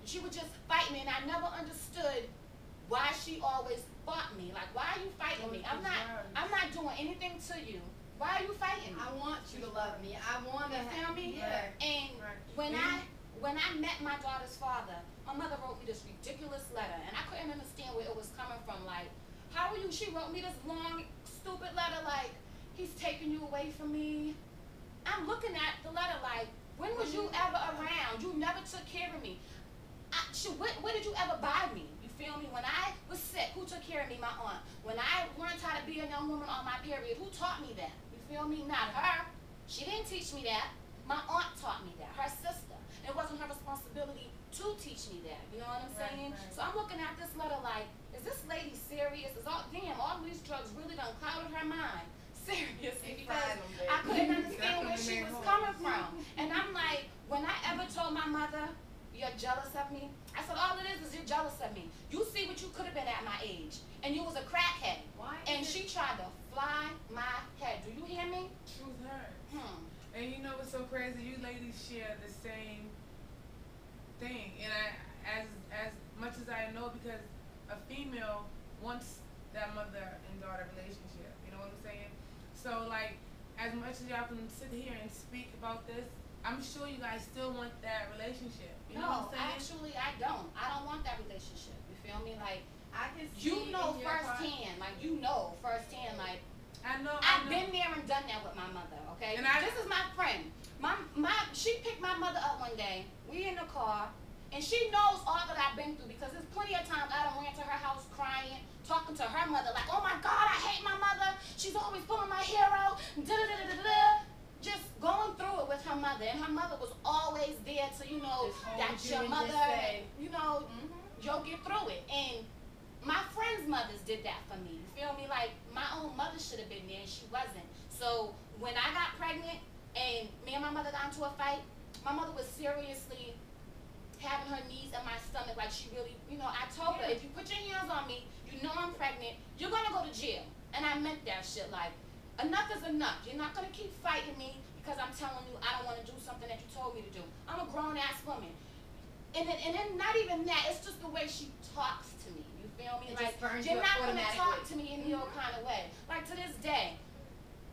She would just fight me, and I never understood why she always fought me. Like, why are you fighting me? I'm not doing anything to you. Why are you fighting me? I want you to love me. I want to feel me? Yeah. And when I met my daughter's father, my mother wrote me this ridiculous letter, and I couldn't understand where it was coming from. Like, how are you? She wrote me this long, stupid letter like, he's taking you away from me. I'm looking at the letter like, when was you ever around? You never took care of me. What did you ever buy me? You feel me? When I was sick, who took care of me? My aunt. When I learned how to be a young woman on my period, who taught me that? You feel me? Not her. She didn't teach me that. My aunt taught me that. Her sister. It wasn't her responsibility to teach me that. You know what I'm saying? Right. So I'm looking at this letter like, is this lady serious? All these drugs really done clouded her mind. Seriously, because I couldn't understand where she was coming from. And I'm like, when I ever told my mother, you're jealous of me, I said, all it is you're jealous of me. You see what you could have been at my age, and you was a crackhead. Why? And she tried to fly my head. Do you hear me? Truth hurts. And you know what's so crazy? You ladies share the same thing, and as much as I know, because a female wants that mother and daughter relationship. You know what I'm saying? So like, as much as y'all can sit here and speak about this, I'm sure you guys still want that relationship. You know what I'm saying? Actually, I don't. I don't want that relationship. You feel me? Like, I can see you know firsthand. Like, you know firsthand. Like, I know. I've been there and done that with my mother. Okay. And this is my friend. She picked my mother up one day. We in the car, and she knows all that I've been through because there's plenty of times I done ran to her house crying, talking to her mother like, oh my God, I hate my mother. She's always pulling my hair out. Just going through it with her mother, and her mother was always there to, that's your mother, you'll get through it. And my friends' mothers did that for me. You feel me? Like, my own mother should have been there, and she wasn't. So when I got pregnant and me and my mother got into a fight, my mother was seriously having her knees in my stomach, like she really, I told her, if you put your hands on me, you know I'm pregnant, you're gonna go to jail. And I meant that shit. Like, enough is enough. You're not gonna keep fighting me because I'm telling you I don't want to do something that you told me to do. I'm a grown ass woman. And then not even that, it's just the way she talks to me. You feel me? Like, you're not gonna talk to me any old kind of way. Like, to this day,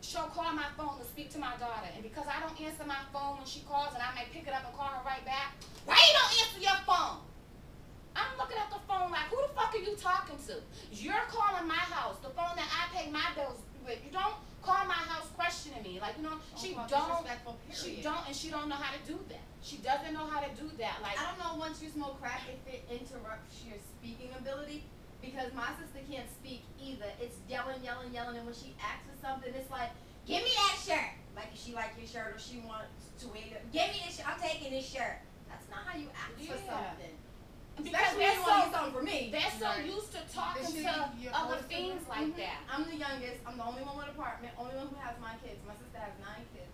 she'll call my phone to speak to my daughter, and because I don't answer my phone when she calls, and I might pick it up and call her right back, why you don't answer your phone? I'm looking at the phone like, who the fuck are you talking to? You're calling my house, the phone that I pay my bills with. You don't call my house questioning me. Like, she don't, and she don't know how to do that. She doesn't know how to do that. Like, I don't know, once you smoke crack, if it interrupts your speaking ability, because my sister can't speak either. It's yelling, and when she asks for something, it's like, give me that shirt. Like, if she like your shirt or she wants to wear it, give me this shirt, I'm taking this shirt. That's not how you ask for something. Because they're so used to talking to other things like that. I'm the youngest. I'm the only one with an apartment. Only one who has my kids. My sister has 9 kids.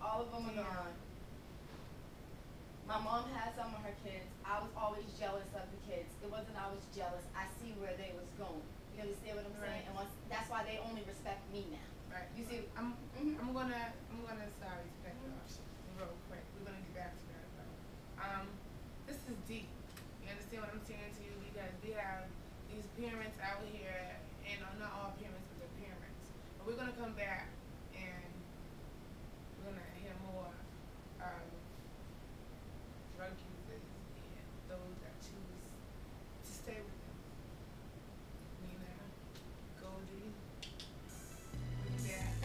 All of them are gone. My mom had some of her kids. I was always jealous of the kids. It wasn't I was jealous. I see where they was going. You understand what I'm saying? And that's why they only respect me now. Right. You see? I'm gonna sorry to cut you off real quick. We're gonna get back to that though. This is deep. You understand what I'm saying to you? Because we have these parents out here, and not all parents, but their parents. But we're gonna come back and we're gonna hear more drug users and those that choose to stay with them. Nina, Goldie, we'll be back.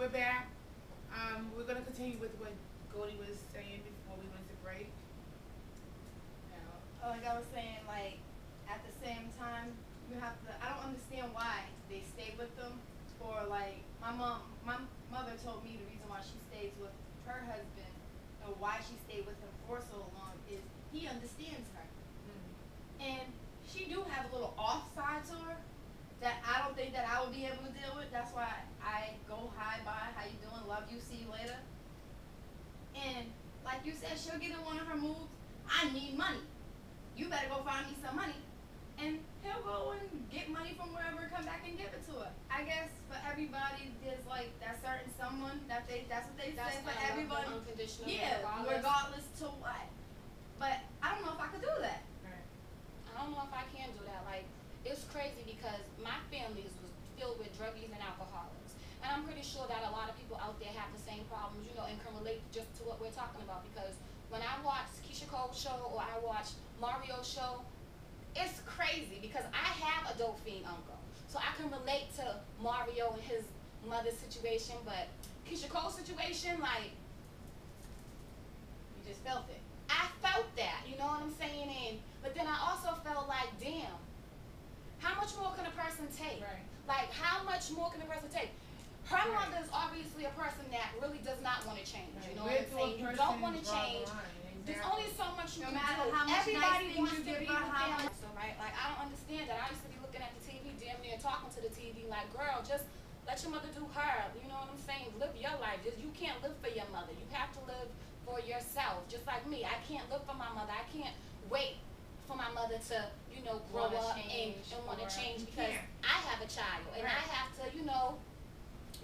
we're back. We're gonna continue with what Goldie was saying before we went to break. Like I was saying, like at the same time, you have to. I don't understand why they stay with them, or like my mother told me the reason why she stays with her husband or why she stayed with him for so long is he understands her, and she do have a little off side to her that I don't think that I would be able to deal with. That's why I go hi, bye, how you doing, love you, see you later. And like you said, she'll get in one of her moods. I need money. You better go find me some money. And he'll go and get money from wherever, come back and give it to her. I guess for everybody, there's like that certain someone that's what they say for everybody. Unconditional. Yeah, regardless to what. But I don't know if I could do that. Right. I don't know if I can do that. Like, it's crazy because my family was filled with druggies and alcoholics. And I'm pretty sure that a lot of people out there have the same problems, you know, and can relate just to what we're talking about. Because when I watch Keisha Cole's show or I watch Mario's show, it's crazy because I have a dope fiend uncle. So I can relate to Mario and his mother's situation, but Keisha Cole's situation, like, You just felt it. I felt that, you know what I'm saying? But then I also felt like, damn, how much more can a person take? Right. Like, how much more can a person take? Her Right. mother is obviously a person that really does not want to change. Right. You know what I'm saying? You don't want to Draw the change. line. There's Exactly. only so much you No can matter do. how much Everybody nice wants things to you be give with her, how family. much- So, right? Like, I don't understand that. I used to be looking at the TV, damn near talking to the TV, like, girl, just let your mother do her. You know what I'm saying? Live your life. You can't live for your mother. You have to live for yourself. Just like me, I can't live for my mother. I can't wait for my mother to, you know, grow Wanna up change and want to or- change You because can't. I have a child and I Right. have to, you know,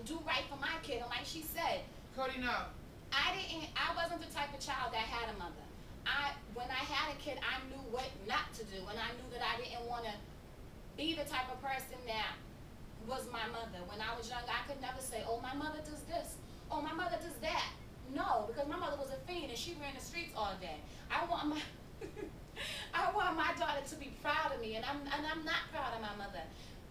do right for my kid. And like she said, Cody, no. I wasn't the type of child that had a mother. When I had a kid, I knew what not to do, and I knew that I didn't want to be the type of person that was my mother. When I was young, I could never say, oh, my mother does this, oh, my mother does that. No, because my mother was a fiend and she ran the streets all day. I want my I want my daughter to be proud of me, and I'm not proud of my mother.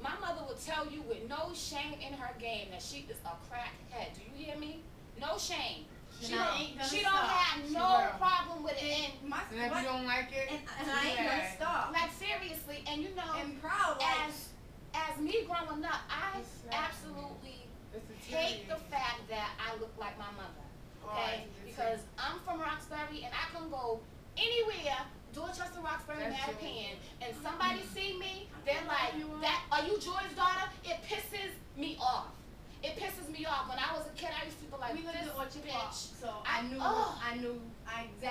My mother will tell you with no shame in her game that she is a crackhead. Do you hear me? No shame. She And I don't, ain't gonna she don't stop. have She no will. problem with it. And My, And if you don't like it, and I ain't gonna yeah. stop. like seriously, and you know, And proud, like, as me growing up, I Exactly. absolutely it's a hate the tyranny. fact that I look like my mother. Okay? Hard to Because I'm from Roxbury and I can go anywhere, Dorchester, Roxbury, That's Mattapan, and somebody see me, they're like, "That are you Joy's daughter?" It pisses me off. It pisses me off. When I was a kid, I used to be like, we lived "This in Orchard Park, bitch." so I- I knew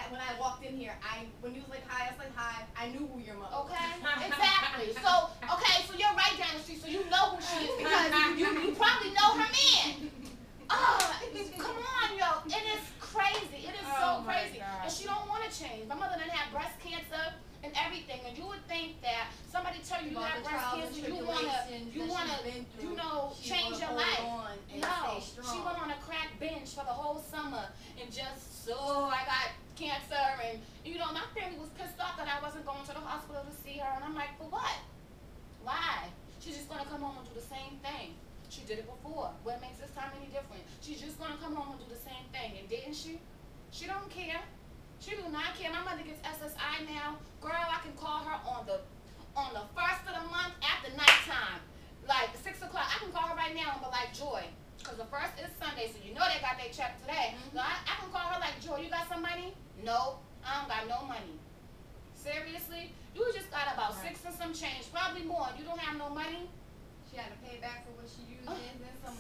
when I walked in here, when you was like hi, I was like hi, I knew who your mother was. Okay, exactly. So you're right down the street, so you know who she is because you probably know her man. Come on, yo, it is crazy. It is so Oh my crazy, God. and she don't want to change. My mother done had breast cancer and everything, and you would think that somebody tell you you About have the breast trials and cancer, tribulations you that wanna, she's been through, you know, she change wanna your hold life. on and No, stay she strong. went on a crack binge for the whole summer and just I got cancer, and you know my family was pissed off that I wasn't going to the hospital to see her, and I'm like, for what? Why? She's just gonna come home and do the same thing. She did it before. What makes this time any different? She's just gonna come home and do the same thing, and didn't she? She don't care. She do not care. My mother gets SSI now. Girl, I can call her on the first of the month after nighttime, like 6 o'clock. I can call her right now and be like, Joy, because the first is Sunday, so you know they got their check today. So I can call her like, Joy, you got some money? No, I don't got no money. Seriously? You just got about Right. 6 and some change, probably more. You don't have no money? She had to pay back for what she used and then some.